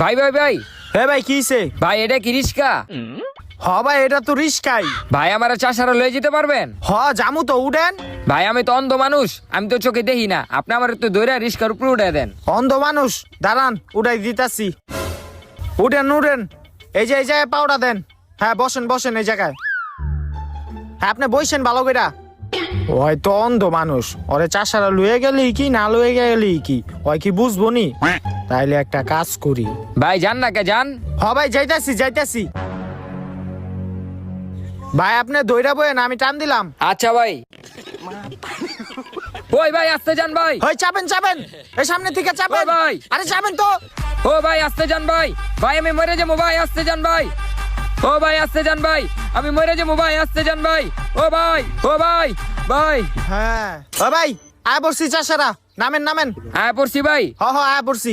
ভাই ভাই ভাই হে ভাই কিছে? ভাই এটা কি রিস্কা? হ ভাই এটা তো রিস্কাই। ভাই আমার চাষারা লয়ে যেতে পারবেন? হ জামু তো, উঠেন। ভাই আমি তো অন্ধ মানুষ, আমি তো চোখে দেখি না, আপনি আমার তো দৈরা রিস্কার উপরে উঠে দেন। অন্ধ মানুষ, দাঁড়ান উঠাই দিতাছি। উঠেন উঠেন, এই জায়গায় পাউডা দেন। হ্যাঁ বসেন বসেন এই জায়গায়। হ্যাঁ আপনি বসেন ভালো কইরা। ওই তো অন্ধ মানুষ, ওরে চাষারা লুয়ে গেলি কি না লুয়ে গেলি কি, ওই কি বুঝবো নি? তাইলে একটা কাজ করি। ভাই যান না কে যান। হ ভাই যাইতাছি যাইতাছি। ভাই আপনি দইরা বইয়েন, আমি টান দিলাম। আচ্ছা ভাই। ওই ভাই আসতে যান ভাই। হই চাপেন চাপেন, এই সামনে থেকে চাপেন। ওই ভাই। আরে চাপেন তো। ও ভাই আসতে যান ভাই। ভাই আমি মরে যাবো ভাই, আসতে যান ভাই। ও ভাই আসতে যান ভাই, আমি মরে যাবো ভাই, আসতে যান ভাই। ও ভাই ও ভাই ভাই। হ্যাঁ ও ভাই আয় পড়ছি চাষারা, নামেন নামেন। আয় পড়ছি ভাই। হ হ আয় পড়ছি।